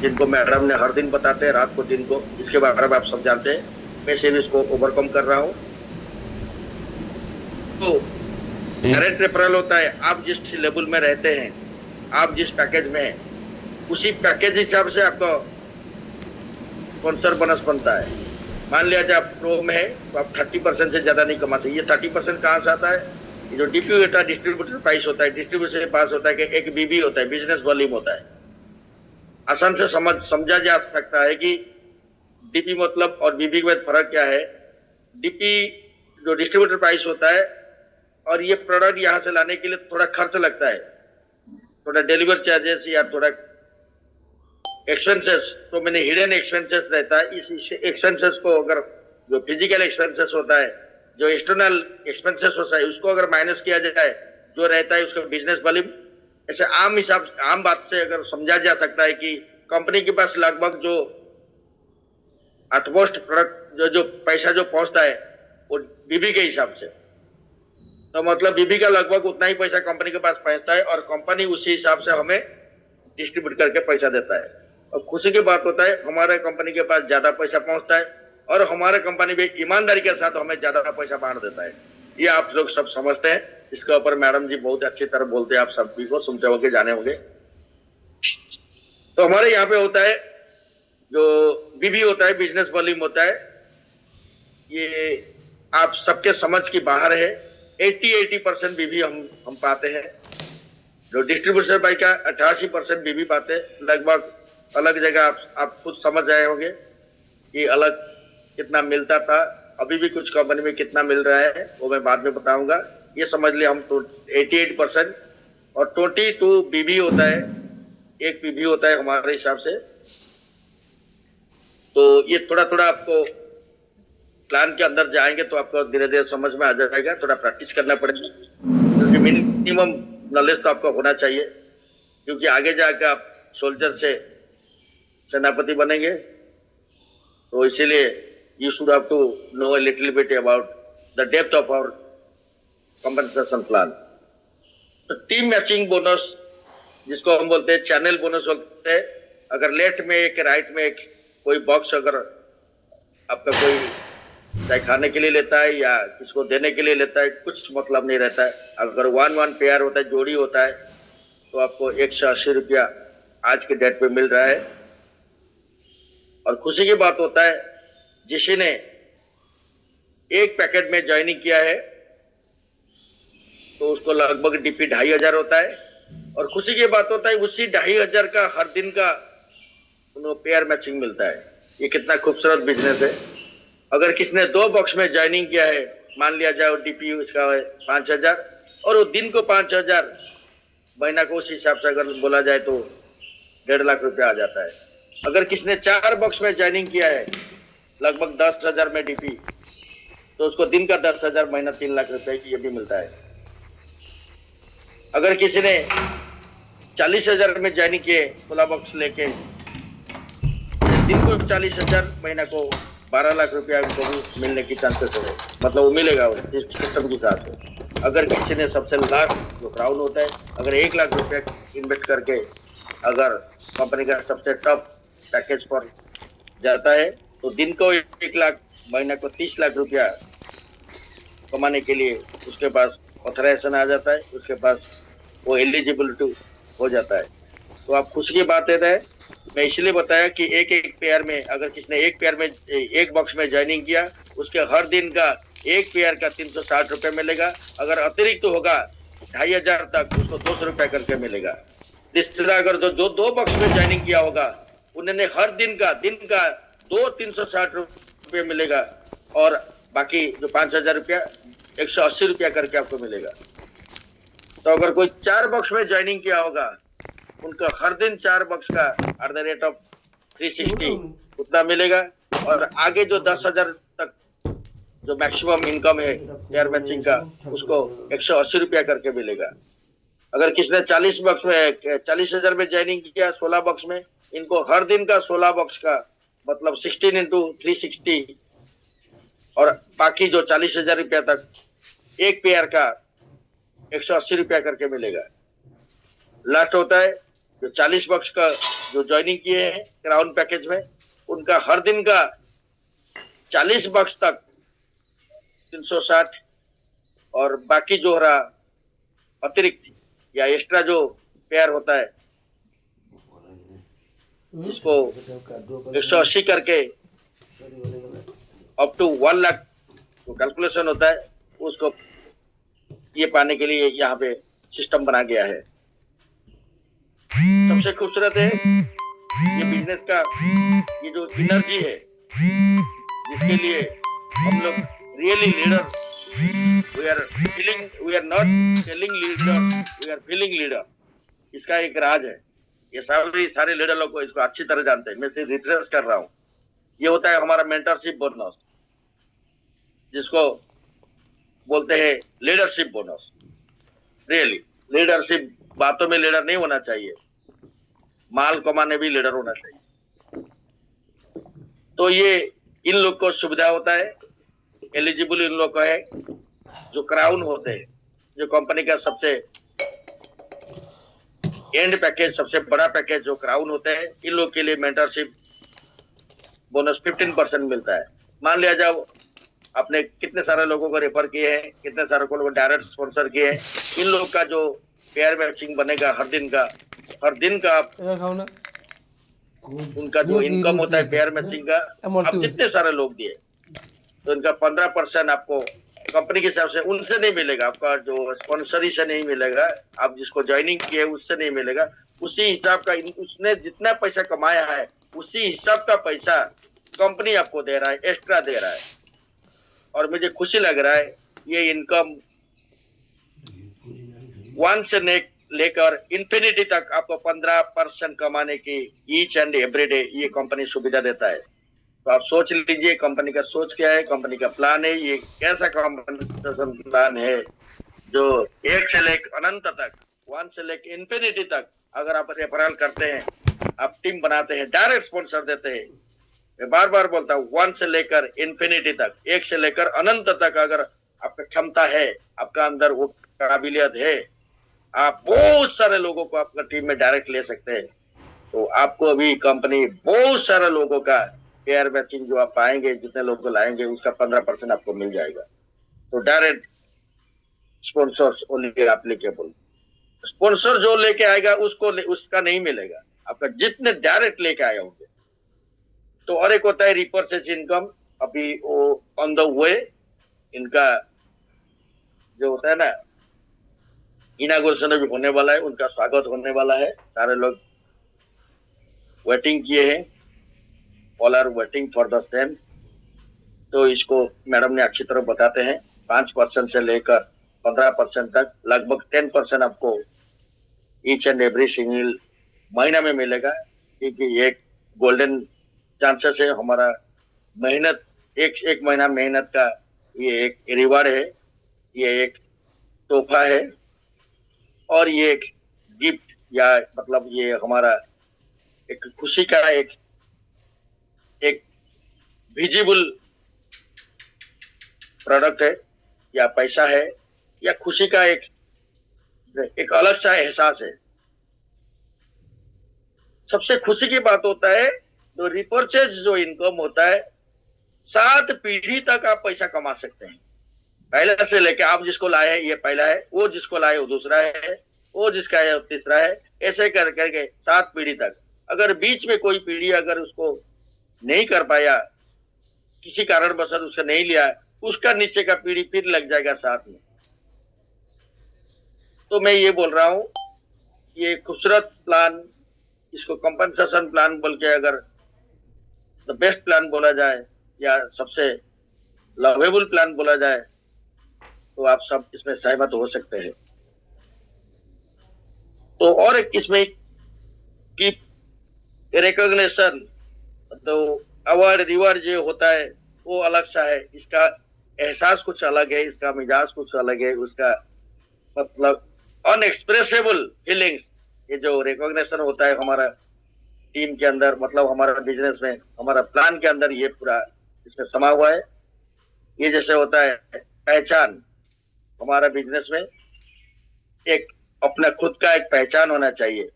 जिनको मैडम ने हर दिन बताते हैं, रात को दिन को, इसके बारे में आप सब जानते हैं। मैं सिर्फ इसको ओवरकम कर रहा हूँ। तो डायरेक्ट रेफरल होता है, आप जिस लेवल में रहते हैं, आप जिस पैकेज में हैं, उसी पैकेज हिसाब से आपका स्पॉन्सर बोनस बनता है। मान लिया जब आप प्रो में है तो आप 30% से ज्यादा नहीं कमा सकते। ये 30% कहाँ से आता है? ये जो डीपीयू होता है, डिस्ट्रीब्यूटर प्राइस होता है, डिस्ट्रीब्यूटर के पास होता है कि एक बीबी होता है, बिजनेस वॉल्यूम होता है। आसान से समझा जा सकता है कि डीपी मतलब और बीबी के फर्क क्या है। डीपी जो डिस्ट्रीब्यूटर प्राइस होता है, और ये प्रोडक्ट यहां से लाने के लिए थोड़ा खर्च लगता है, थोड़ा डिलीवर चार्जेस या थोड़ा एक्सपेंसेस, तो मैंने हिडन एक्सपेंसेस रहता है। इस एक्सपेंसेस को अगर जो फिजिकल एक्सपेंसेस होता है, जो एक्सटर्नल एक्सपेंसेस होता है, उसको अगर माइनस किया जाए, जो रहता है उसका बिजनेस वॉल्यूम, ऐसे आम बात से अगर समझा जा सकता है कि कंपनी के पास लगभग जो एटमोस्ट प्रोडक्ट जो पैसा जो पहुंचता है वो बीबी के हिसाब से, तो मतलब बीबी का लगभग उतना ही पैसा कंपनी के पास पहुंचता है और कंपनी उसी हिसाब से हमें डिस्ट्रीब्यूट करके पैसा देता है। और खुशी की बात होता है हमारे कंपनी के पास ज्यादा पैसा पहुंचता है और हमारे कंपनी भी ईमानदारी के साथ हमें ज्यादा पैसा बांट देता है। ये आप लोग सब समझते हैं। इसके ऊपर मैडम जी बहुत अच्छी तरह बोलते हैं, आप सभी को सुनते होंगे, जाने होंगे। तो हमारे यहाँ पे होता है जो बीबी होता है, बिजनेस वॉल्यूम होता है, ये आप सबके समझ की बाहर है। 80% बीबी हम पाते हैं। जो डिस्ट्रीब्यूटर बाई का 88% बीबी पाते हैं। लगभग अलग जगह आप खुद समझ आए होंगे कि अलग कितना मिलता था, अभी भी कुछ कंपनी में कितना मिल रहा है वो मैं बाद में बताऊंगा। ये समझ लिया हम तो 88% और 22 बीबी होता है, एक बीबी होता है हमारे हिसाब से। तो ये थोड़ा थोड़ा आपको प्लान के अंदर जाएंगे तो आपको धीरे धीरे समझ में आ जाएगा, थोड़ा प्रैक्टिस करना पड़ेगा, क्योंकि मिनिमम नॉलेज तो आपको होना चाहिए, क्योंकि आगे जाकर आप सोल्जर से सेनापति बनेंगे। तो इसीलिए you should have to know a little bit about the depth of our compensation plan. तो टीम मैचिंग बोनस, जिसको हम बोलते हैं चैनल बोनस बोलते हैं, अगर लेफ्ट में एक राइट में एक कोई बॉक्स अगर आपका कोई चाहे खाने के लिए लेता है या किसको देने के लिए लेता है, कुछ मतलब नहीं रहता है। अगर 1-1 पेयर होता है, जोड़ी होता है, तो आपको 180 रुपया आज के डेट पे मिल रहा है। और खुशी की बात होता है जिसने एक पैकेट में ज्वाइनिंग किया है तो उसको लगभग डीपी 2500 होता है। और खुशी की बात होता है उसी 2500 का हर दिन का उनको पेयर मैचिंग मिलता है। ये कितना खूबसूरत बिजनेस है। अगर किसने 2 बॉक्स में ज्वाइनिंग किया है, मान लिया जाए डीपी उसका है 5000 और वो दिन को 5000, महीना को उस हिसाब से अगर बोला जाए तो 1.5 लाख रुपया आ जाता है। अगर किसने 4 बॉक्स में ज्वाइनिंग किया है लगभग 10,000 में डीपी, तो उसको दिन का 10,000, महीना 3 लाख रुपए ये भी मिलता है। अगर किसी ने 40,000 में ज्वाइनिंग किए 16 बॉक्स लेके, दिन को 40,000, महीना को 12 लाख रुपया उनको भी मिलने की चांसेस है, मतलब वो मिलेगा सिस्टम के साथ। अगर किसी ने सबसे लास्ट जो क्राउन होता है, अगर 1 लाख रुपया इन्वेस्ट करके अगर कंपनी का सबसे टॉप पैकेज पर जाता है तो दिन को 1 लाख, महीना को 30 लाख रुपया कमाने के लिए उसके पास ऑथराइजेशन आ जाता है, उसके पास वो एलिजिबिलिटी हो जाता है। तो आप खुशी की बात है, मैं इसलिए बताया कि एक पेयर में अगर किसने एक पेयर में एक बॉक्स में ज्वाइनिंग किया, उसके हर दिन का एक पेयर का 360 रुपये मिलेगा। अगर अतिरिक्त होगा 2500 तक, उसको 200 रुपया करके मिलेगा। तीसरा, अगर जो 2 बॉक्स में ज्वाइनिंग किया होगा उन्होंने हर दिन का 360 रुपये मिलेगा और बाकी जो 5000 रुपया 180 रुपया करके आपको मिलेगा। तो अगर कोई 4 बॉक्स में ज्वाइनिंग किया होगा, उनका हर दिन 4 बॉक्स का एट द रेट ऑफ 360 उतना मिलेगा। और आगे जो 10,000 तक जो मैक्सिमम इनकम है पेयर मैचिंग का, उसको 180 रुपया करके मिलेगा। अगर किसने 40,000 में ज्वाइनिंग किया 16 बॉक्स में, इनको हर दिन का 16 बॉक्स का मतलब 16 इंटू 360 और बाकी जो 40,000 रुपया तक एक पेयर का 180 रुपया करके मिलेगा। लास्ट होता है जो 40 बॉक्स का जो ज्वाइनिंग किए हैं क्राउन पैकेज में, उनका हर दिन का 40 बक्स तक 360, और बाकी जो रहा अतिरिक्त या एक्स्ट्रा जो पेयर होता है इसको 180 करके अप टू 1 लाख जो कैलकुलेशन होता है, उसको ये पाने के लिए यहाँ पे सिस्टम बना गया है। सबसे खूबसूरत है ये बिजनेस का ये जो एनर्जी है, जिसके लिए हम लोग really leader, we are not selling leader, we are feeling leader. इसका एक राज है, ये सारे लीडर लोग को इसको अच्छी तरह जानते हैं। मैं सिर्फ रिफ्रेश कर रहा हूँ। ये होता है हमारा मेंटरशिप बोनस, जिसको बोलते हैं लीडरशिप बोनस। रियली लीडरशिप, बातों में लीडर नहीं होना चाहिए, माल कमाने भी लीडर होना चाहिए। तो ये इन लोग को सुविधा होता है, एलिजिबल इन लोग को है जो क्राउन होते हैं, जो कंपनी का सबसे एंड पैकेज, सबसे बड़ा पैकेज जो क्राउन होते हैं, इन लोग के लिए मेंटरशिप बोनस 15% मिलता है। मान लिया जाओ आपने कितने सारे लोगों को रेफर किए हैं, कितने सारे लोगों को डायरेक्ट स्पॉन्सर किए हैं, इन लोग का जो पेयर मैचिंग बनेगा हर दिन का उनका जो इनकम होता है पेयर मैचिंग का, आप जितने सारे लोग दिए तो इनका 15% आपको कंपनी के हिसाब से उनसे नहीं मिलेगा, आपका जो स्पॉन्सरी से नहीं मिलेगा, आप जिसको ज्वाइनिंग किए उससे नहीं मिलेगा। उसी हिसाब का उसने जितना पैसा कमाया है उसी हिसाब का पैसा कंपनी आपको दे रहा है, एक्स्ट्रा दे रहा है। और मुझे खुशी लग रहा है ये इनकम 1 से लेकर इंफिनिटी तक आपको 15% कमाने की ईच एंड एवरी डे ये कंपनी सुविधा देता है। तो आप सोच लीजिए कंपनी का सोच क्या है, कंपनी का प्लान है, ये कैसा कंपनसेशन प्लान है जो 1 से लेकर अनंत तक, 1 से लेकर इंफिनिटी तक अगर आप रेफरल करते हैं, आप टीम बनाते हैं, डायरेक्ट स्पॉन्सर देते हैं। मैं बार बार बोलता हूँ 1 से लेकर इंफिनिटी तक, 1 से लेकर अनंत तक अगर आपका क्षमता है, आपका अंदर वो काबिलियत है, आप बहुत सारे लोगों को आपका टीम में डायरेक्ट ले सकते हैं। तो आपको अभी कंपनी बहुत सारे लोगों का पेयर मैचिंग जो आप पाएंगे, जितने लोग को लाएंगे उसका 15% आपको मिल जाएगा। तो direct sponsors only applicable, sponsor जो लेके आएगा उसका नहीं मिलेगा, आपका जितने डायरेक्ट लेके आए होंगे। तो और एक होता है रिपर्चेज इनकम, अभी वो ऑन द वे, इनका जो होता है ना इनागुरेशन भी होने वाला है, उनका स्वागत होने वाला है। सारे लोग वेटिंग किए हैं, all are waiting for the same. तो इसको मैडम ने अच्छी तरह बताते हैं, 5% से लेकर 15% तक, लगभग 10% आपको ईच एंड एवरी सिंगल महीना में मिलेगा। क्योंकि एक गोल्डन चांसेस है हमारा, मेहनत एक महीना मेहनत का ये एक रिवार्ड है, ये एक तोहफा है, और ये एक गिफ्ट या मतलब ये हमारा एक खुशी का एक विजिबल प्रोडक्ट है, या पैसा है, या खुशी का एक अलग सा एहसास है। सबसे खुशी की बात होता है तो रिपर्चेज जो इनकम होता है, 7 पीढ़ी तक आप पैसा कमा सकते हैं। पहले से लेके आप जिसको लाए हैं ये पहला है, वो जिसको लाए वो दूसरा है, वो जिसका है वो तीसरा है, ऐसे कर करके 7 पीढ़ी तक। अगर बीच में कोई पीढ़ी अगर उसको नहीं कर पाया, किसी कारणवश उससे नहीं लिया, उसका नीचे का पीढ़ी फिर लग जाएगा साथ में। तो मैं ये बोल रहा हूं, ये खूबसूरत प्लान, इसको कंपनसेशन प्लान बोल के अगर द बेस्ट प्लान बोला जाए या सबसे लवेबल प्लान बोला जाए, तो आप सब इसमें सहमत हो सकते हैं। तो और एक इसमें की रिकॉग्निशन, तो अवार्ड रिवार्ड जो होता है वो अलग सा है, इसका एहसास कुछ अलग है, इसका मिजाज कुछ अलग है, उसका मतलब अनएक्सप्रेसेबल फीलिंग्स। ये जो रिकॉग्निशन होता है हमारा टीम के अंदर, मतलब हमारा बिजनेस में, हमारा प्लान के अंदर ये पूरा इसमें समा हुआ है। ये जैसे होता है पहचान, हमारा बिजनेस में एक अपना खुद का एक पहचान होना चाहिए।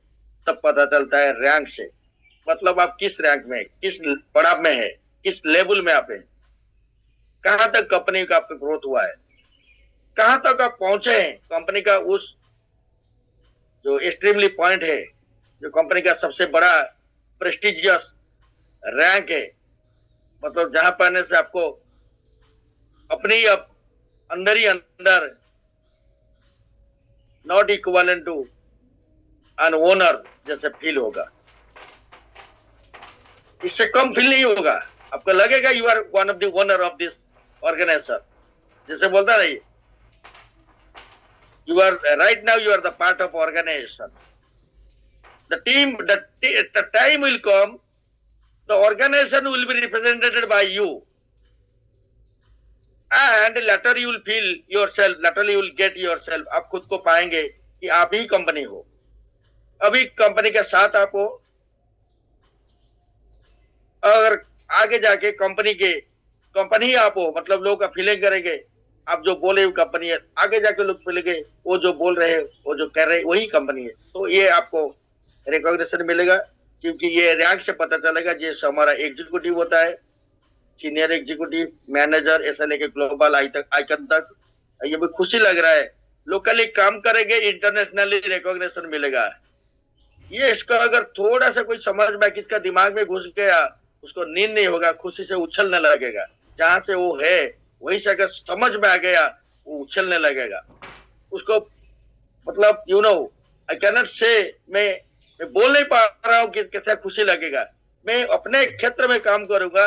तब पता चलता है रैंक से, मतलब आप किस रैंक में, किस पड़ाव में है, किस लेवल में आप हैं, कहां तक कंपनी का आपका ग्रोथ हुआ है, कहां तक आप पहुंचे हैं, कंपनी का उस जो एक्सट्रीमली पॉइंट है, जो कंपनी का सबसे बड़ा प्रेस्टिजियस रैंक है, मतलब जहां पाने से आपको अपनी अब अंदर ही अंदर not equivalent to an owner जैसे फील होगा, इससे कम फील नहीं होगा। आपको लगेगा you are one of the owner of this organisation, जैसे बोलता नहीं, you are right now you are the part of organisation. The time will come, the organization will be represented by you, and later you will feel yourself, later you will get yourself, आप खुद को पाएंगे कि आप ही company हो, अभी company के साथ आप हो। अगर आगे जाके कंपनी ही आप हो, मतलब लोग फीलिंग करेंगे आप जो बोले वो कंपनी है, आगे जाके लोग बोलेंगे वो जो बोल रहे हैं, वो जो कह रहे हैं वही कंपनी है। तो ये आपको रिकॉग्निशन मिलेगा, क्योंकि ये रैंक से पता चलेगा। जैसे हमारा एग्जीक्यूटिव होता है, सीनियर एग्जीक्यूटिव, मैनेजर, ऐसा लेके ग्लोबल आइकन तक, ये भी खुशी लग रहा है। लोकली काम करेंगे, इंटरनेशनली रिकॉग्निशन मिलेगा। ये इसका अगर थोड़ा सा कोई समझ में किसका दिमाग में घुस गया, उसको नींद नहीं होगा, खुशी से उछलने लगेगा। जहां से वो है वहीं से अगर समझ में आ गया, वो उछलने लगेगा। उसको मतलब आई कैन नॉट से, मैं बोल नहीं पा रहा हूँ कि कैसा खुशी लगेगा। मैं अपने क्षेत्र में काम करूंगा,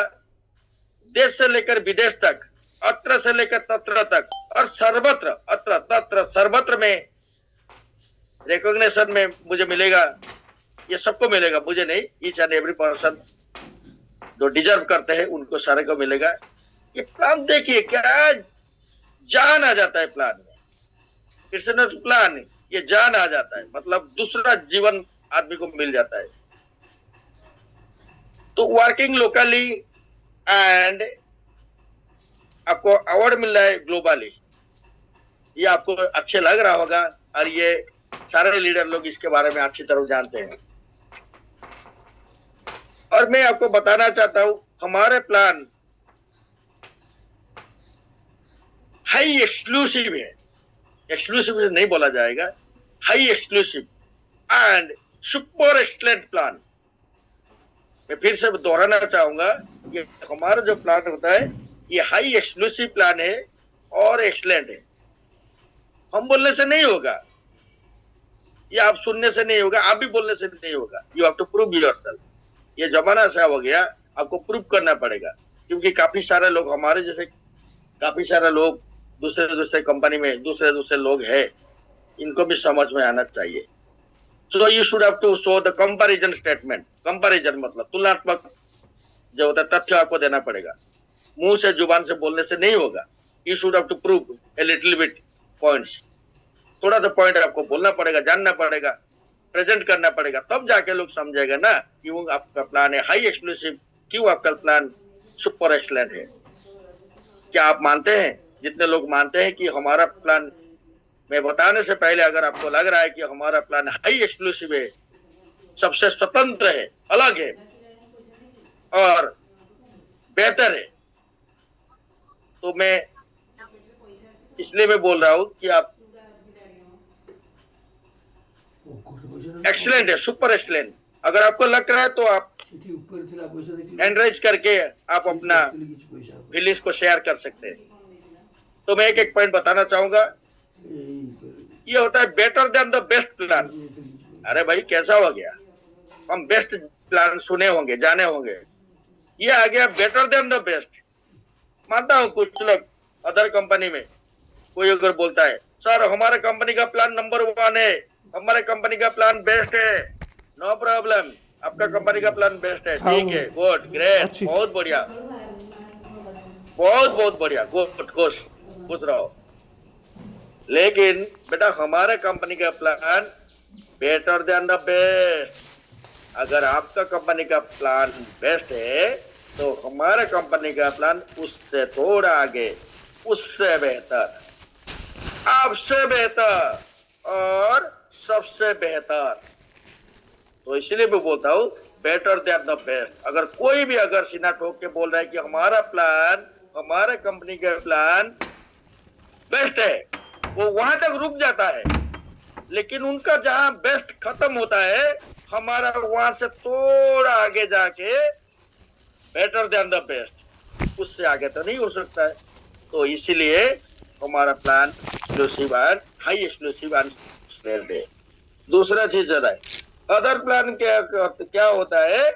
देश से लेकर विदेश तक, अत्र से लेकर तत्र तक, और सर्वत्र, अत्र तत्र सर्वत्र में रिकॉग्निशन में मुझे मिलेगा। ये सबको मिलेगा, मुझे नहीं, ईच एंड एवरी पर्सन जो डिजर्व करते हैं उनको सारे को मिलेगा। ये प्लान देखिए, क्या जान आ जाता है प्लान में, इट्स नॉट प्लान, ये जान आ जाता है, मतलब दूसरा जीवन आदमी को मिल जाता है। तो वर्किंग लोकली एंड आपको अवार्ड मिल रहा है ग्लोबली, ये आपको अच्छे लग रहा होगा, और ये सारे लीडर लोग इसके बारे में अच्छी तरह जानते हैं। और मैं आपको बताना चाहता हूं, हमारे प्लान हाई एक्सक्लूसिव है, एक्सक्लूसिव नहीं बोला जाएगा, high exclusive and super excellent plan. मैं फिर से दोहराना चाहूंगा, ये हमारा जो प्लान होता है ये हाई एक्सक्लूसिव प्लान है और एक्सलेंट है। हम बोलने से नहीं होगा, ये आप सुनने से नहीं होगा, आप भी बोलने से नहीं होगा। You have to prove yourself. ये जमाना ऐसा हो गया, आपको प्रूव करना पड़ेगा, क्योंकि काफी सारे लोग हमारे जैसे, काफी सारे लोग दूसरे कंपनी में दूसरे लोग हैं, इनको भी समझ में आना चाहिए। So you should have to show the comparison statement. Comparison मतलब तुलनात्मक जो होता है, तथ्य आपको देना पड़ेगा, मुंह से जुबान से बोलने से नहीं होगा। You should have to prove a little bit points. थोड़ा सा पॉइंट आपको बोलना पड़ेगा, जानना पड़ेगा, प्रेजेंट करना पड़ेगा, तब जाके लोग समझेगा ना क्यों आपका प्लान है हाई एक्सक्लूसिव, क्यों आपका प्लान सुपर एक्सलेंट है। क्या आप मानते हैं? जितने लोग मानते हैं कि हमारा प्लान, मैं बताने से पहले अगर आपको लग रहा है कि हमारा प्लान हाई एक्सक्लूसिव है, सबसे स्वतंत्र है, अलग है और बेहतर है, तो मैं इसलिए मैं बोल रहा हूं कि आप एक्सीलेंट है, सुपर एक्सीलेंट। अगर आपको लग रहा है तो आप हैंड राइज करके आप अपना फीलिंग्स को शेयर कर सकते हैं। तो मैं एक एक पॉइंट बताना चाहूंगा। ये होता है better than the best plan. अरे भाई कैसा हो गया, हम बेस्ट प्लान सुने होंगे, जाने होंगे, ये आ गया बेटर देन द बेस्ट। मानता हूं कुछ लोग अदर कंपनी में कोई अगर बोलता है सर हमारे कंपनी का प्लान नंबर 1 है, हमारे कंपनी का प्लान बेस्ट है, नो प्रॉब्लम, आपका कंपनी का प्लान बेस्ट है, ठीक है, गुड, ग्रेट, बहुत बढ़िया, बहुत बढ़िया, गुड, खुश रहो। लेकिन बेटा हमारे कंपनी का plan better than the best. अगर आपका कंपनी का प्लान बेस्ट है तो हमारे कंपनी का प्लान उससे थोड़ा आगे, उससे बेहतर, आपसे बेहतर और सबसे बेहतर। तो इसलिए मैं बोलता हूं बेटर देन द बेस्ट। अगर कोई भी अगर सीना ठोक के बोल रहा है कि हमारा प्लान, हमारा कंपनी का प्लान बेस्ट है, वो वहां तक रुक जाता है, लेकिन उनका जहां बेस्ट खत्म होता है, हमारा वहां से थोड़ा आगे जाके बेटर देन द बेस्ट, उससे आगे तो नहीं हो सकता है। तो इसीलिए हमारा plan exclusive and high exclusive and spelled है। दूसरा चीज है अदर प्लान क्या होता है,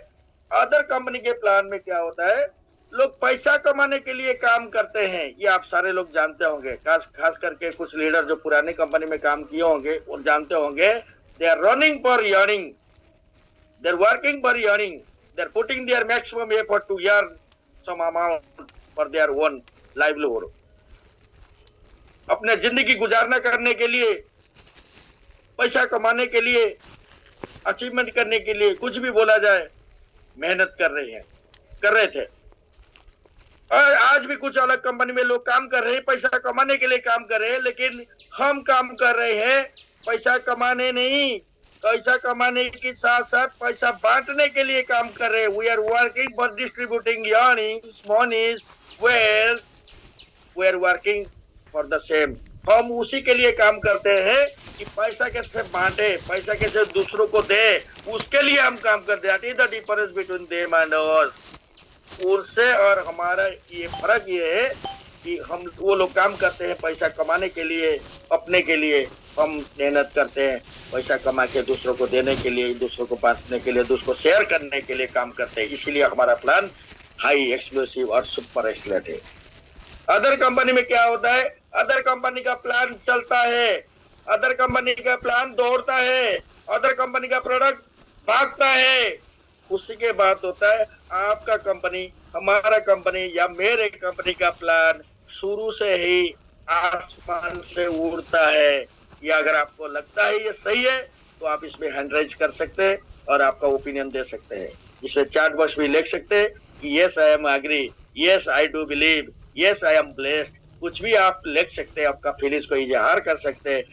अदर कंपनी के प्लान में क्या होता है, लोग पैसा कमाने के लिए काम करते हैं, ये आप सारे लोग जानते होंगे। खास करके कुछ लीडर जो पुरानी कंपनी में काम किए होंगे वो जानते होंगे। They are running for earning, they are working for earning, they are putting their maximum effort to earn some amount for their own livelihood. अपने जिंदगी गुजारना करने के लिए, पैसा कमाने के लिए, अचीवमेंट करने के लिए, कुछ भी बोला जाए, मेहनत कर रहे थे। और आज भी कुछ अलग कंपनी में लोग काम कर रहे हैं, पैसा कमाने के लिए काम कर रहे हैं, लेकिन हम काम कर रहे हैं पैसा कमाने नहीं, पैसा कमाने के साथ साथ पैसा बांटने के लिए काम कर रहे हैं। We are working for distributing earnings, monies, wealth, we are working for the same. हम उसी के लिए काम करते हैं कि पैसा कैसे बांटे, पैसा कैसे दूसरों को दे, उसके लिए हम काम करते हैं। That is the difference between them and us. उनसे और हमारा ये फर्क ये है कि हम वो लोग काम करते हैं पैसा कमाने के लिए, अपने के लिए, हम मेहनत करते हैं पैसा कमा के दूसरों को देने के लिए, दूसरों को बांटने के लिए, दूसरों को शेयर करने के लिए काम करते हैं। इसीलिए हमारा प्लान हाई एक्सक्लूसिव और सुपर एक्सलेंट है। अदर कंपनी में क्या होता है, अदर कंपनी का प्लान चलता है, अदर कंपनी का प्लान दौड़ता है, अदर कंपनी का प्रोडक्ट भागता है। उसी के बाद होता है आपका कंपनी, हमारा कंपनी या मेरे कंपनी का प्लान शुरू से ही आसमान से उड़ता है। या अगर आपको लगता है ये सही है तो आप इसमें हैंड राइज कर सकते हैं और आपका ओपिनियन दे सकते हैं। इसमें चैट बॉक्स भी लिख सकते हैं कि yes I am agree, yes I do believe, yes I am blessed, कुछ भी आप लिख सकते हैं, आपका फीलिंग्स को इजहार कर सकते हैं।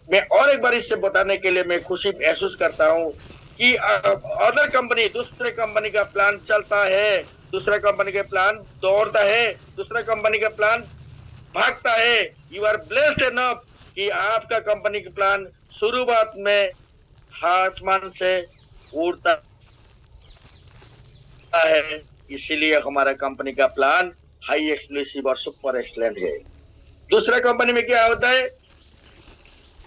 मैं और एक बार इससे बताने के लिए मैं खुशी महसूस करता हूँ कि अदर कंपनी, दूसरे कंपनी का प्लान चलता है, दूसरा कंपनी का प्लान दौड़ता है, दूसरा कंपनी का प्लान भागता है। यू आर ब्लेस्ड एनफ कि आपका कंपनी का प्लान शुरुआत में आसमान से उड़ता है। इसीलिए हमारा कंपनी का प्लान हाई एक्सक्लूसिव और सुपर एक्सलेंट है। दूसरा कंपनी में क्या होता है,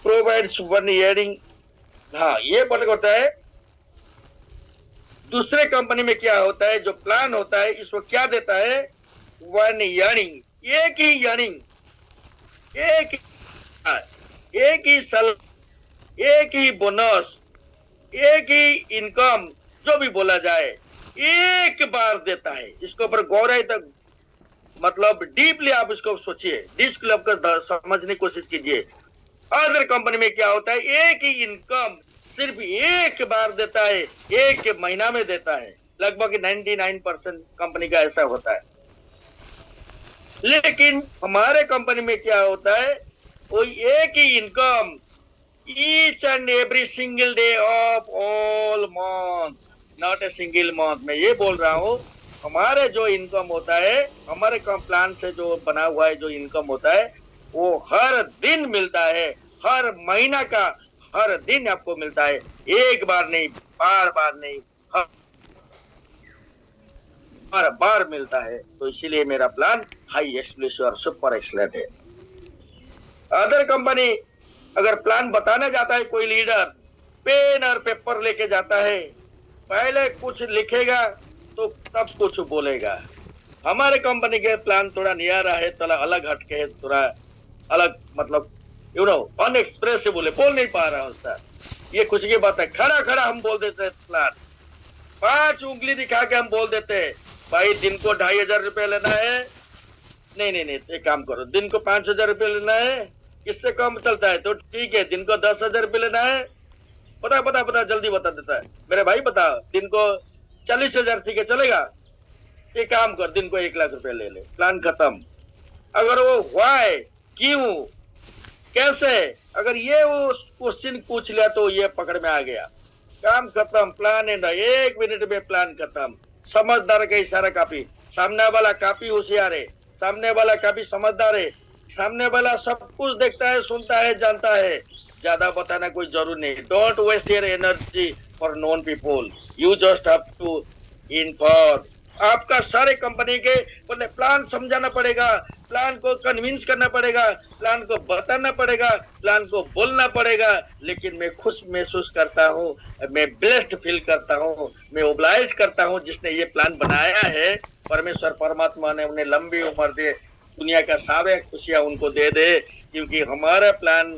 प्रोवाइड्स वन ईयरिंग। हाँ, ये पता होता है। दूसरे कंपनी में क्या होता है, जो प्लान होता है इसको क्या देता है, वन ईयरिंग, एक ही ईयरिंग, एक ही साल, एक ही बोनस, एक ही इनकम, जो भी बोला जाए एक बार देता है। इसके ऊपर गौर तक मतलब डीपली आप इसको सोचिए, डिस्क लेवल कर समझने की कोशिश कीजिए। अदर कंपनी में क्या होता है, एक ही इनकम सिर्फ एक बार देता है, एक महीना में देता है। लगभग 99% कंपनी का ऐसा होता है। लेकिन हमारे कंपनी में क्या होता है, वो एक ही income each and every single day of all month, not a single month. मैं ये बोल रहा हूँ, हमारे जो इनकम होता है, हमारे प्लान से जो बना हुआ है जो इनकम होता है, वो हर दिन मिलता है, हर महीना का हर दिन आपको मिलता है, एक बार नहीं, बार बार नहीं, हर बार मिलता है। तो इसीलिए मेरा प्लान हाई एक्सक्लूसिव और सुपर एक्सलेंट है। अदर कंपनी अगर प्लान बताने जाता है, कोई लीडर पेन और पेपर लेके जाता है, पहले कुछ लिखेगा तो तब कुछ बोलेगा। हमारे कंपनी के प्लान थोड़ा नियारा है, थोड़ा अलग हटके है, थोड़ा अलग, मतलब अनएक्सप्रेसिव बोल नहीं पा रहा हूँ सर, ये खुशी की बात है। खड़ा खड़ा हम बोल देते हैं प्लान, 5 उंगली दिखा के हम बोल देते हैं, भाई दिन को 2500 रुपये लेना है, नहीं, एक काम करो, दिन को 5000 रुपये लेना है, इससे कम चलता है तो ठीक है, दिन को 10,000 रुपये लेना है, बता जल्दी बता देता है मेरे भाई, बता, दिन को 40,000 ठीक है चलेगा, एक काम कर, दिन को 1 लाख रुपए ले ले, प्लान खत्म। अगर वो व्हाई, क्यों, कैसे, अगर ये वो क्वेश्चन पूछ लिया तो ये पकड़ में आ गया। काम खत्म, प्लान एंड 1 मिनट में प्लान खत्म। समझदार का इशारा काफी, सामने वाला काफी होशियार है, सामने वाला काफी समझदार है, सामने वाला सब कुछ देखता है, सुनता है, जानता है। ज्यादा बताना कोई जरूर नहीं। Don't waste your energy for non people, you just have to inform. आपका सारे कंपनी के बोले प्लान समझाना पड़ेगा, प्लान को कन्विंस करना पड़ेगा, प्लान को बताना पड़ेगा, प्लान को बोलना पड़ेगा। लेकिन मैं खुश महसूस करता हूँ, मैं ब्लेस्ड फील करता हूँ, मैं ओब्लाइज करता हूँ जिसने ये प्लान बनाया है। परमेश्वर परमात्मा ने उन्हें लंबी उम्र दे, दुनिया का सारे खुशियां उनको दे दे, क्योंकि हमारा प्लान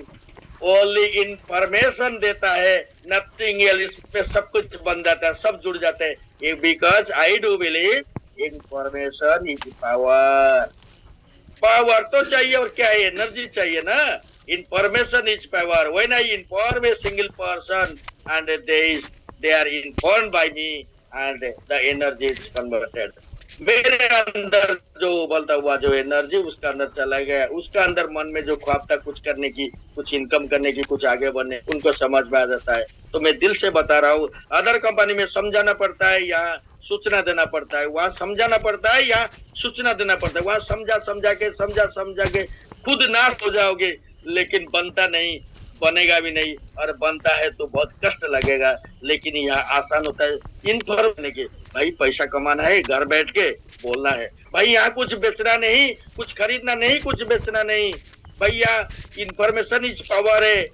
ओनली इंफॉर्मेशन देता है, नथिंग एल्स। इसमें सब कुछ बन जाता है, सब जुड़ जाते हैं। Because I do believe information is power. Power तो चाहिए, और क्या है, एनर्जी चाहिए ना। Information is power. When I inform a single person and they are informed by me and the energy is converted. मेरे अंदर जो उबलता हुआ जो एनर्जी उसका अंदर चला गया, उसका अंदर मन में जो ख्वाब था कुछ करने की, कुछ इनकम करने की, कुछ आगे बढ़ने, उनको समझ में आ जाता है। तो मैं दिल से बता रहा हूँ, अदर कंपनी में समझाना पड़ता है, यहाँ सूचना देना पड़ता है। वहां समझाना पड़ता है, यहाँ सूचना देना पड़ता है। वहां समझा के खुद नाश हो जाओगे, लेकिन बनता नहीं, बनेगा भी नहीं, और बनता है तो बहुत कष्ट लगेगा। लेकिन यहाँ आसान होता है इन्फॉर्म के, भाई पैसा कमाना है, घर बैठ के बोलना है। भाई यहाँ कुछ बेचना नहीं, कुछ खरीदना नहीं, कुछ बेचना नहीं। भाई यहाँ इंफॉर्मेशन इज पावर है।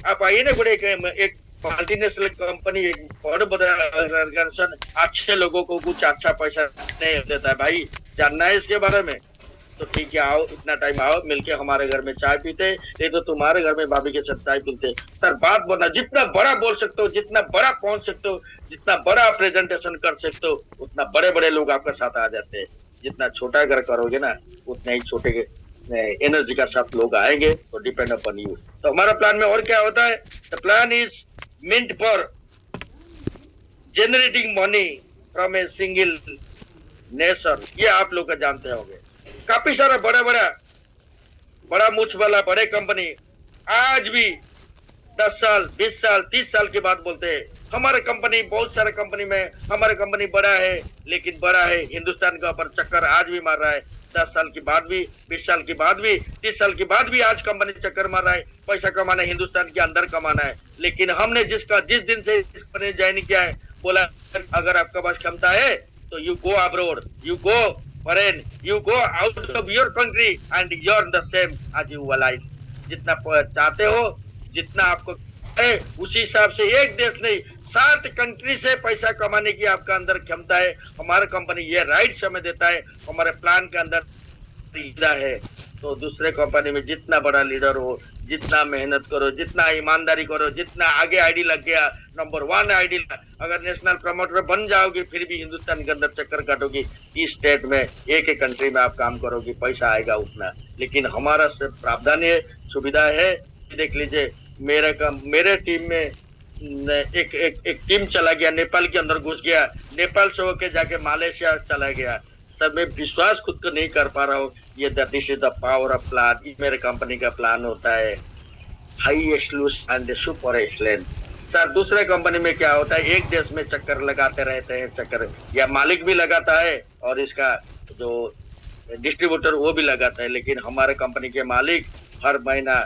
आप आइए ना, बड़े एक मल्टीनेशनल कंपनी, एक बहुत बड़ा ऑर्गेनाइजेशन अच्छे लोगों को कुछ अच्छा पैसा नहीं देता है। भाई जानना है इसके बारे में तो ठीक है, आओ, इतना टाइम आओ, मिलके हमारे घर में चाय पीते, नहीं तो तुम्हारे घर में भाभी के साथ चाय पीते। सर बात बोलना, जितना बड़ा बोल सकते हो, जितना बड़ा पहुंच सकते हो, जितना बड़ा प्रेजेंटेशन कर सकते हो, उतना बड़े बड़े लोग आपके साथ आ जाते हैं। जितना छोटा अगर करोगे ना, उतना ही छोटे एनर्जी का साथ लोग आएंगे। तो डिपेंड अपॉन यू। तो हमारा प्लान में और क्या होता है, the plan is meant for generating money from a single nation। ये आप लोग का जानते होंगे। काफी सारा बड़ा मुछ वाला बड़े कंपनी आज भी 10 साल 20 साल 30 साल के बाद बोलते हैं हमारे कंपनी, बहुत सारे कंपनी में हमारे कंपनी बड़ा है, लेकिन बड़ा है हिंदुस्तान का ऊपर चक्कर आज भी मार रहा है। 10 साल के बाद भी, 20 साल के बाद भी, 30 साल के बाद भी आज कंपनी चक्कर मार रहा है। पैसा कमाना है, हिंदुस्तान के अंदर कमाना है। लेकिन हमने जिस दिन से इस कंपनी ज्वाइन किया है, बोला अगर आपके पास क्षमता है तो you go abroad, you go foreign, you go out of your country and you are the same age you life. जितना चाहते हो, जितना आपको है, उसी हिसाब से एक देश नहीं 7 कंट्री से पैसा कमाने की आपका अंदर क्षमता है। हमारा कंपनी ये राइट समय देता है, हमारे प्लान के अंदर है। तो दूसरे कंपनी में जितना बड़ा लीडर हो, जितना मेहनत करो, जितना ईमानदारी करो, जितना आगे आईडी लग गया, नंबर 1 आईडी, अगर नेशनल प्रमोटर बन जाओगे, फिर भी हिंदुस्तान के अंदर चक्कर काटोगी, इस स्टेट में एक कंट्री में आप काम करोगे, पैसा आएगा उतना। लेकिन हमारा सिर्फ प्रावधान है, सुविधा है। देख लीजिए, मेरे टीम में एक टीम चला गया, नेपाल के अंदर घुस गया, नेपाल से होके जाके मलेशिया चला गया। सब मैं विश्वास खुद को नहीं कर पा रहा हूँ। ये this is the power of plan. ये मेरे कंपनी का प्लान होता है, high exclusive and super excellent. Sir दूसरे कंपनी में क्या होता है, एक देश में चक्कर लगाते रहते हैं, चक्कर या मालिक भी लगाता है और इसका जो डिस्ट्रीब्यूटर वो भी लगाता है। लेकिन हमारे कंपनी के मालिक हर महीना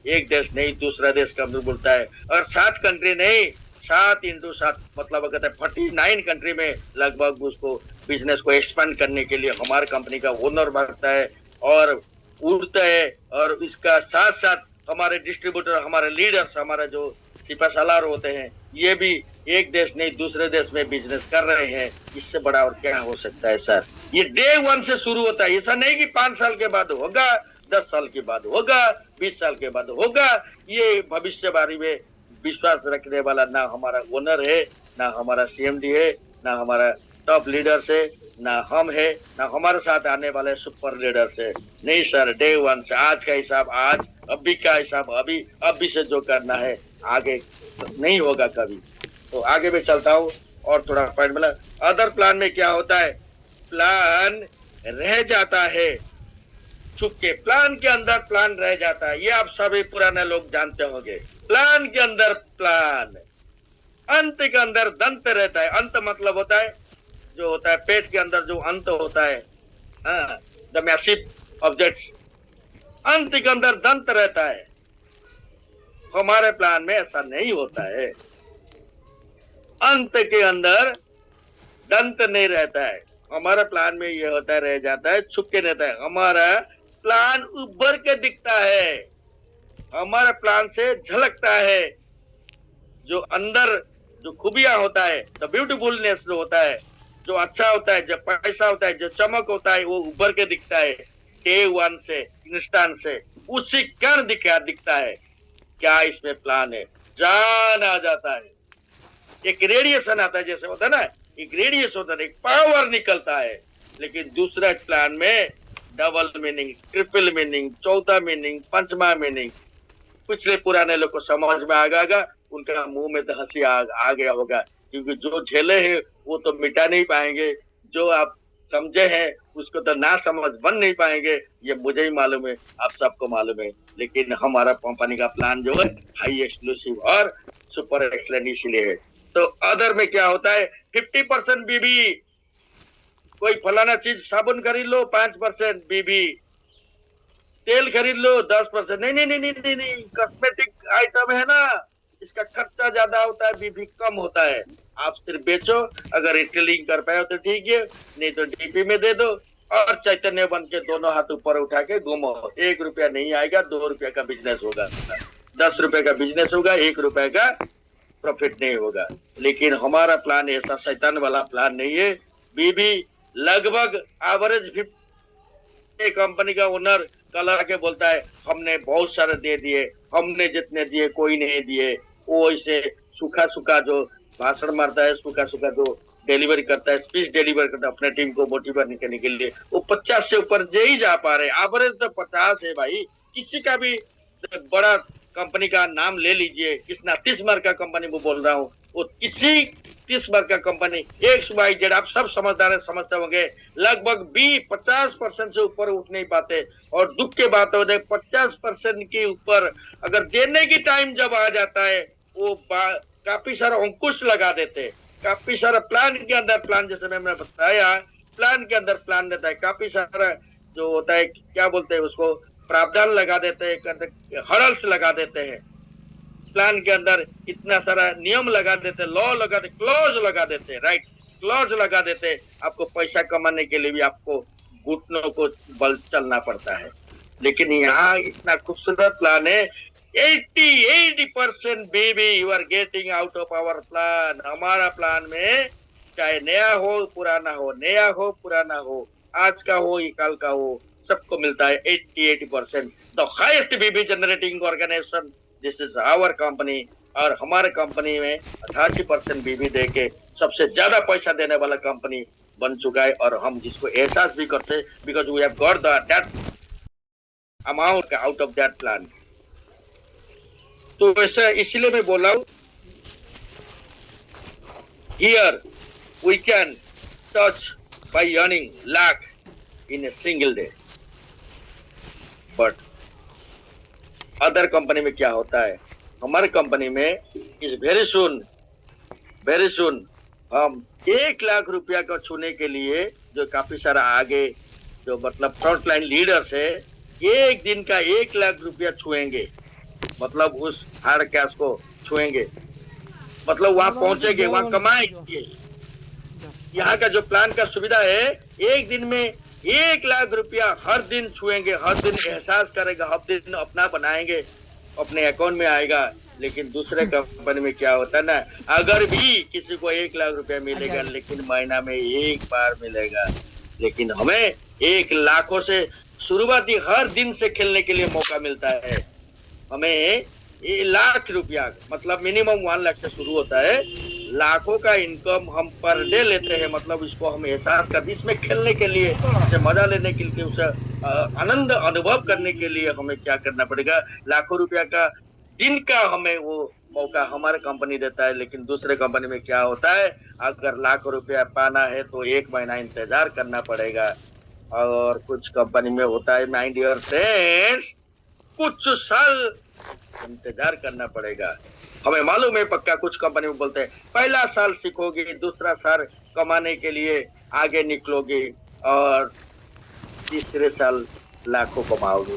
एक देश नहीं दूसरा देश का बोलता है, और 7 कंट्री नहीं, 7 × 7 मतलब कहते हैं 49 कंट्री में लगभग उसको बिजनेस को एक्सपेंड करने के लिए हमारे कंपनी का ओनर भागता है और उड़ता है। और इसका साथ साथ हमारे डिस्ट्रीब्यूटर, हमारे लीडर्स, हमारे जो सिपा सालार होते हैं, ये भी एक देश नहीं दूसरे देश में बिजनेस कर रहे हैं। इससे बड़ा और क्या हो सकता है सर। ये डे 1 से शुरू होता है, ऐसा नहीं कि 5 साल के बाद होगा, 10 साल के बाद होगा, 20 साल के बाद होगा। ये भविष्यवाणी में विश्वास रखने वाला ना हमारा ओनर है, ना हमारा सीएमडी है, ना हमारा टॉप लीडर्स है, ना हम है, ना हमारे साथ आने वाले सुपर लीडर्स है। नहीं सर, डे 1 से आज का हिसाब आज, अभी का हिसाब अभी से जो करना है, आगे नहीं होगा कभी। तो आगे मैं चलता हूँ और थोड़ा पॉइंट मिला। अदर प्लान में क्या होता है, प्लान रह जाता है छुप के, प्लान के अंदर प्लान रह जाता है। ये आप सभी पुराने लोग जानते होंगे, प्लान के अंदर प्लान। अंत के अंदर दंत रहता है। अंत मतलब होता है जो होता है पेट के अंदर जो अंत होता है, द मैसिव ऑब्जेक्ट्स, अंत के अंदर दंत रहता है। हमारे प्लान में ऐसा नहीं होता है, अंत के अंदर दंत नहीं रहता है। हमारा प्लान में ये होता रह जाता है, छुप के रहता है। हमारा प्लान उभर के दिखता है, हमारा प्लान से झलकता है। जो अंदर जो खूबियां होता है, द ब्यूटीफुलनेस जो होता है, जो अच्छा होता है, जो पैसा होता है, जो चमक होता है, वो उभर के दिखता है डे वन से, इंस्टेंट से, उसी क्षण दिखता है। क्या इसमें प्लान है? जान आ जाता है, एक रेडिएशन आता है, जैसे होता है ना, एक रेडिएशन होता है, एक पावर निकलता है। लेकिन दूसरा प्लान में डबल मीनिंग, ट्रिपल मीनिंग, चौथा मीनिंग, पंचमा मीनिंग। पिछले पुराने लोग को समझ में आ गया, उनका मुंह में तो हंसी आ गया होगा, क्योंकि जो झेले हैं वो तो मिटा नहीं पाएंगे, जो आप समझे हैं उसको तो ना समझ बन नहीं पाएंगे। ये मुझे ही मालूम है, आप सबको मालूम है। लेकिन हमारा कंपनी का प्लान जो है हाई एक्सक्लूसिव और सुपर एक्सलेंट इसलिए है। तो अदर में क्या होता है, 50% बीबी, कोई फलाना चीज साबुन खरीद लो 5% बीबी, तेल खरीद लो 10%, नहीं नहीं नहीं नहीं नहीं नहीं, कॉस्मेटिक आइटम है ना, इसका खर्चा ज्यादा होता है, बीबी कम होता है। आप सिर्फ बेचो, अगर रिटेलिंग कर पाए तो ठीक है, नहीं तो डीपी में दे दो और चैतन्य बन के दोनों हाथ ऊपर उठा के घूमो। 1 रुपया नहीं आएगा, 2 रुपया का बिजनेस होगा, 10 रुपए का बिजनेस होगा, 1 रुपए का प्रॉफिट नहीं होगा। लेकिन हमारा प्लान ऐसा शैतान वाला प्लान नहीं है। बीबी लगभग एवरेज 50, कंपनी का ओनर कल आके बोलता है हमने बहुत सारे दे दिए, हमने जितने दिए कोई नहीं दिए। वो इसे सूखा सूखा जो भाषण मारता है, सूखा सूखा जो डिलीवरी करता है, स्पीच डिलीवर करता है अपने टीम को मोटिवेट करने के लिए, वो 50 से ऊपर ही जा पा रहे। एवरेज तो 50 है भाई। किसी का भी बड़ा कंपनी का नाम ले लीजिए, किसना 30 मार्क का कंपनी वो बोल रहा हूँ, वो किसी 30 मार्क का कंपनी XYZ, आप सब समझदार है, समझते होंगे, लगभग 50% से ऊपर उठ नहीं पाते। और दुख के बात हो जाए 50% के ऊपर अगर देने की टाइम जब आ जाता है, वो काफी सारा अंकुश लगा देते, काफी सारा प्लान के अंदर प्लान, जैसे मैंने बताया प्लान के अंदर प्लान रहता है, काफी सारा जो होता है क्या बोलते हैं उसको, प्रावधान लगा देते हैं, हर्डल्स लगा देते हैं प्लान के अंदर, इतना सारा नियम लगा देते, लॉ लगा देते, क्लॉज लगा देते, राइट, क्लॉज लगा देते। आपको पैसा कमाने के लिए भी आपको घुटनों को बल चलना पड़ता है। लेकिन यहाँ इतना खूबसूरत प्लान है, 80% baby you are getting out of our plan. हमारा प्लान में चाहे नया हो पुराना हो, नया हो पुराना हो, आज का हो या कल का हो, सबको मिलता है 80% the highest baby generating organisation, this is our company. और हमारे कंपनी में 88% बीबी दे के सबसे ज्यादा पैसा देने वाला कंपनी बन चुका है। और हम जिसको एहसास भी करते हैं, because we have got that amount out of that plan. तो ऐसा इसलिए मैं बोला हूं, here we can touch by earning lakh in a single day. But other company में क्या होता है, हमारे कंपनी में इस वेरी सुन हम 1 लाख रुपया को छूने के लिए, जो काफी सारा आगे जो मतलब फ्रंट लाइन लीडर्स है, एक दिन का 1 लाख रुपया छुएंगे, मतलब उस हार्ड कैश को छुएंगे, मतलब वहां पहुंचेंगे, वहां कमाएंगे। यहाँ का जो प्लान का सुविधा है, एक दिन में 1 लाख रुपया हर दिन छुएंगे, हर दिन एहसास करेगा, हर दिन अपना बनाएंगे, अपने अकाउंट में आएगा। लेकिन दूसरे कंपनी में क्या होता है ना, अगर भी किसी को 1 लाख रुपया मिलेगा, लेकिन महीना में 1 बार मिलेगा। लेकिन हमें 1 लाखों से शुरुआती हर दिन से खेलने के लिए मौका मिलता है। हमें 1 लाख रुपया मतलब मिनिमम 1 लाख से शुरू होता है, लाखों का इनकम हम पर डे लेते हैं। मतलब इसको हम एहसास कर, इसमें खेलने के लिए, इसे मजा लेने के लिए, उसे आनंद अनुभव करने के लिए हमें क्या करना पड़ेगा, लाखों रुपया का दिन का हमें वो मौका हमारे कंपनी देता है। लेकिन दूसरे कंपनी में क्या होता है, अगर लाखों रुपया पाना है तो 1 महीना इंतजार करना पड़ेगा। और कुछ कंपनी में होता है, माय डियर फ्रेंड्स, कुछ साल इंतजार करना पड़ेगा। हमें मालूम है पक्का, कुछ कंपनी में बोलते हैं पहला साल सीखोगे, दूसरा साल कमाने के लिए आगे निकलोगे और तीसरे साल लाखों कमाओगे।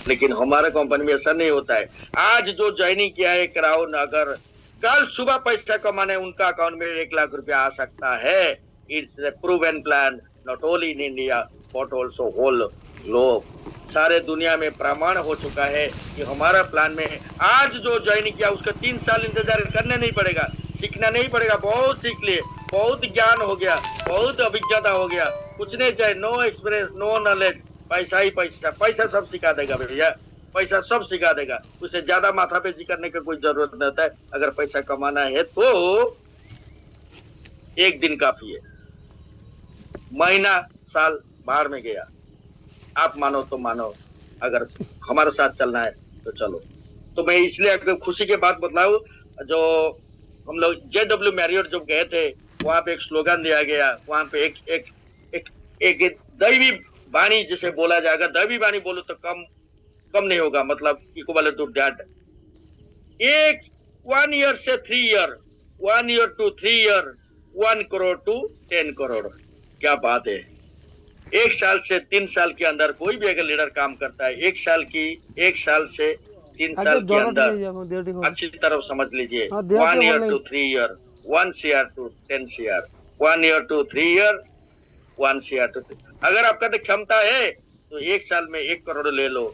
लेकिन हमारे कंपनी में ऐसा नहीं होता है। आज जो ज्वाइनिंग किया है क्राउन, अगर कल सुबह पैसा कमाने उनका अकाउंट में 1 लाख रुपया आ सकता है। It's a proven plan, not only in India but also whole globe. सारे दुनिया में प्रमाण हो चुका है कि हमारा प्लान में आज जो ज्वाइनिंग किया उसका 3 साल इंतजार करना नहीं पड़ेगा, सीखना नहीं पड़ेगा। बहुत सीख लिए, बहुत ज्ञान हो गया, बहुत अभिज्ञता हो गया। कुछ नहीं चाहिए, नो एक्सपीरियंस, नो नॉलेज, पैसा ही पैसा। पैसा सब सिखा देगा भैया, पैसा सब सिखा देगा। उसे ज्यादा माथापेची करने की कोई जरूरत नहीं होता है। अगर पैसा कमाना है तो एक दिन काफी है, महीना साल बाहर में गया। आप मानो तो मानो, अगर हमारे साथ चलना है तो चलो। तो मैं इसलिए अगर खुशी की बात बतलाऊं, जो हम लोग JW मैरियट जब गए थे, वहां पे एक स्लोगन दिया गया। वहां पे एक दैवी वाणी जिसे बोला जाएगा, दैवी वाणी बोलो तो कम नहीं होगा, मतलब इक्वल टू दैट। 1 ईयर से 3 year, 1 year to 3 year, 1 crore to 10 crore. क्या बात है। 1 साल से 3 साल के अंदर कोई भी अगर लीडर काम करता है, 1 साल से 3 साल के अंदर, अच्छी तरफ समझ लीजिए, 1 year to 3 year, 1 CR to 10 CR, 1 year to 3 year, 1 CR to. अगर आपका तो क्षमता है तो 1 साल में 1 करोड़ ले लो।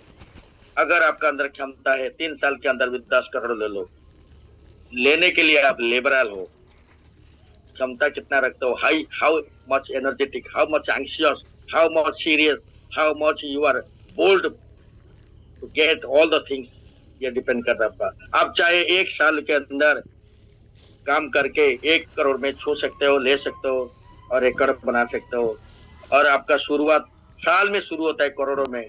अगर आपका अंदर क्षमता है 3 साल के अंदर भी 10 करोड़ ले लो। लेने के लिए आप लिबरल हो, क्षमता कितना रखते हो, how much energetic, how much anxious, how much serious, how much you are bold to get all the things, ये डिपेंड कर रहा है। आप चाहे 1 साल के अंदर काम करके 1 करोड़ में छू सकते हो, ले सकते हो और एकड़ बना सकते हो। और आपका शुरुआत साल में शुरू होता है करोड़ों में,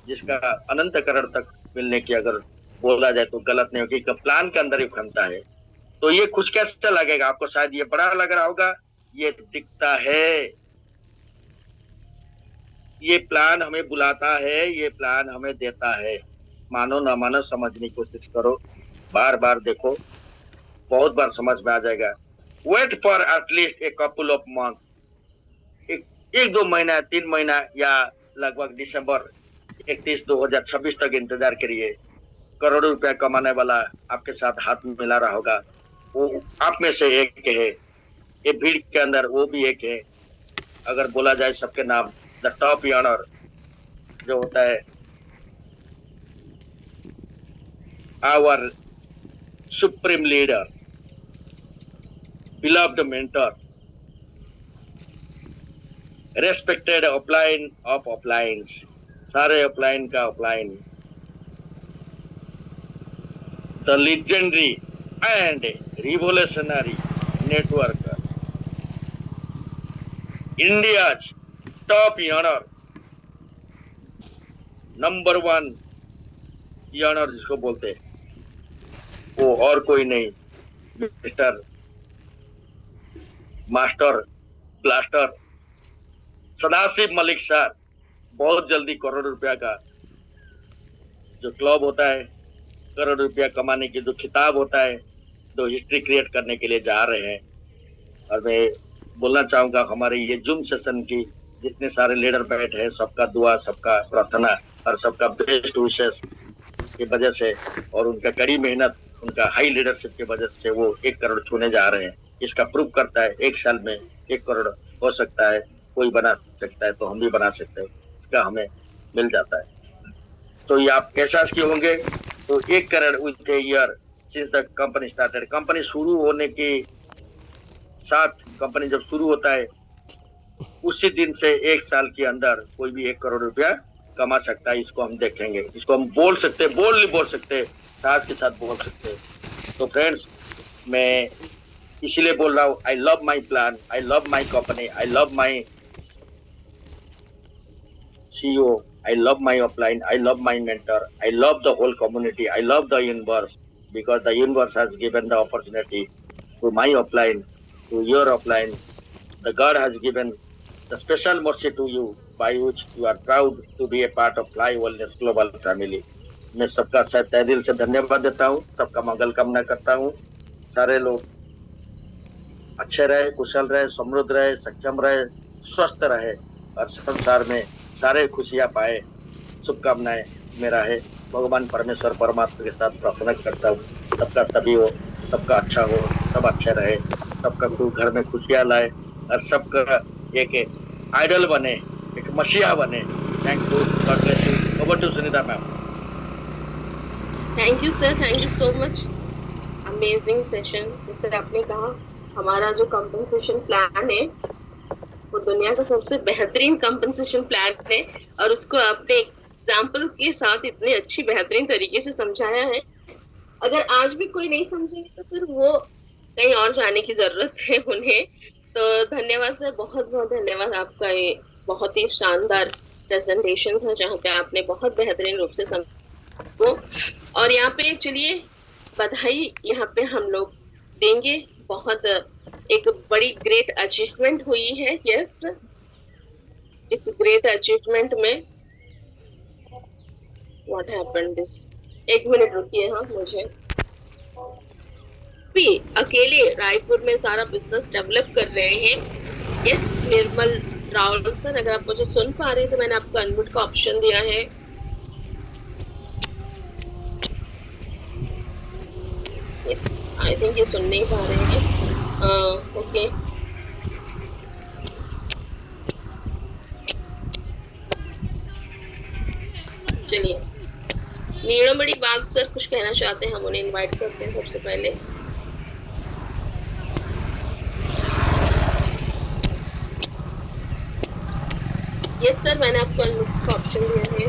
जिसका अनंत करोड़ तक मिलने की अगर बोला जाए तो गलत नहीं होगी। प्लान के अंदर ही क्षमता है। तो ये खुश कैसे लगेगा आपको? शायद ये बड़ा लग रहा होगा, ये दिखता है। ये प्लान हमें बुलाता है, ये प्लान हमें देता है। मानो ना मानो समझने की कोशिश करो, बार बार देखो, बहुत बार समझ में आ जाएगा। Wait for at least a couple of month, एक 2 महीना, 3 महीना या लगभग दिसंबर 31, 2026 तक इंतजार करिए। करोड़ों रुपया कमाने वाला आपके साथ हाथ में मिला रहा होगा। वो आप में से एक है, ये भीड़ के अंदर वो भी एक है। अगर बोला जाए सबके नाम, द टॉप ऑनर जो होता है, our supreme leader, beloved mentor, respected upline of uplines, सारे अपलाइन का upline, the legendary and revolutionary networker, India's top honor, number 1 honour जिसको बोलते हैं, वो और कोई नहीं, mister master blaster Sadashiv Malik sir. बहुत जल्दी करोड़ रुपया का जो क्लब होता है, करोड़ रुपया कमाने की जो खिताब होता है, जो हिस्ट्री क्रिएट करने के लिए जा रहे हैं। और मैं बोलना चाहूंगा, हमारे ये जूम सेशन की जितने सारे लीडर बैठ है, सबका दुआ, सबका प्रार्थना और सबका बेस्ट विशेष की वजह से और उनका कड़ी मेहनत, उनका हाई लीडरशिप की वजह से वो 1 करोड़ छूने जा रहे हैं। इसका प्रूफ करता है 1 साल में 1 करोड़ हो सकता है, कोई बना सकता है तो हम भी बना सकते हैं, इसका हमें मिल जाता है। तो ये आप कैसा की होंगे? तो 1 crore with a year since the company started. Company शुरू होने के साथ, कंपनी जब शुरू होता है उसी दिन से 1 साल के अंदर कोई भी 1 करोड़ रुपया कमा सकता है। इसको हम देखेंगे, इसको हम बोल सकते हैं, बोल नहीं बोल सकते, साहस के साथ बोल सकते हैं। तो फ्रेंड्स, मैं इसीलिए बोल रहा हूँ, I love my plan, I love my company, I love my CEO, I love my upline, I love my mentor, I love the whole community, I love the universe, because the universe has given the opportunity to my upline, to your upline. The God has given the special mercy to you, by which you are proud to be a part of Fly Wellness Global family. मैं सबका तहे दिल से धन्यवाद देता हूँ, सबका मंगल कामना करता हूँ। सारे लोग अच्छे रहे, कुशल रहे, समृद्ध रहे, सक्षम रहे, स्वस्थ रहे और संसार में सारे खुशियां पाए। शुभकामनाएं मेरा है। भगवान परमेश्वर परमात्मा के साथ प्रार्थना करता हूँ सबका सभी हो, सबका अच्छा हो, सब अच्छे रहे, सबका घर में खुशियां लाए और सबका एक आइडल बने, एक मसीहा बने। Thank you, God bless you. Over to Sunita ma'am. Thank you sir, thank you so much. Amazing session. जैसे आपने कहा, हमारा जो कंपनसेशन प्लान है वो दुनिया का सबसे बेहतरीन कंपनसेशन प्लान है और उसको आपने एग्जाम्पल के साथ इतने अच्छी बेहतरीन तरीके से समझाया है। अगर आज भी कोई नहीं समझेंगे तो फिर वो कहीं और जाने की जरूरत है उन्हें। तो धन्यवाद सर, बहुत बहुत धन्यवाद आपका। ये बहुत ही शानदार प्रेजेंटेशन था जहाँ पे आपने बहुत बेहतरीन रूप से समझो। और यहाँ पे चलिए बधाई यहाँ पे हम लोग देंगे। बहुत एक बड़ी ग्रेट अचीवमेंट हुई है। यस, इस ग्रेट अचीवमेंट में व्हाट हैपेंड दिस, एक मिनट रुकिए। हाँ, मुझे भी अकेले रायपुर में सारा बिजनेस डेवलप कर रहे हैं। यस निर्मल रावल सर, अगर आप मुझे सुन पा रहे हैं तो मैंने आपको अनम्यूट का ऑप्शन दिया है। यस, आई थिंक ये सुन नहीं पा रहे हैं। ओके, चलिए। नीड़ोमणि बाग सर कुछ कहना चाहते हैं, हम उन्हें इनवाइट करते हैं सबसे पहले। यस सर, मैंने आपको अनम्यूट का ऑप्शन दिया है।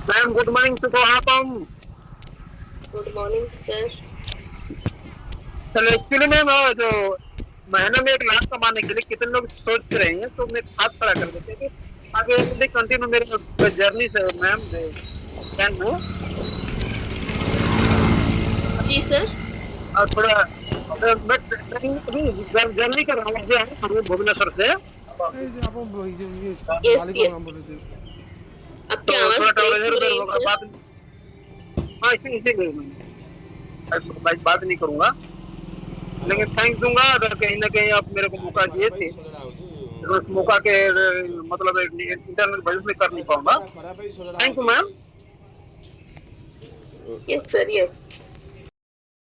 मैम गुड मॉर्निंग, सुप्रभातम। Good morning sir. चलो एक्चुअली मैम जो महीने में 1 लाख कमाने के लिए कितने लोग सोच रहे हैं, तो मैं हाथ खड़ा कर देते हैं कि आगे कंटिन्यू मेरे जर्नी से मैम कैन हो। जी सर। और थोड़ा मैं जर्नी कर रहा हूँ भुवनेश्वर से। यस यस, आपकी आवाज ब्रेक हो रही है सर। हाँ, इसीलिए मैं बात नहीं करूंगा, लेकिन थैंक्स दूंगा अगर कहीं ना कहीं आप मेरे को मौका दिए थे। तो उस मौका के मतलब इंटरनेट वजह से कर नहीं पाऊंगा। Thank you ma'am. Yes sir, yes.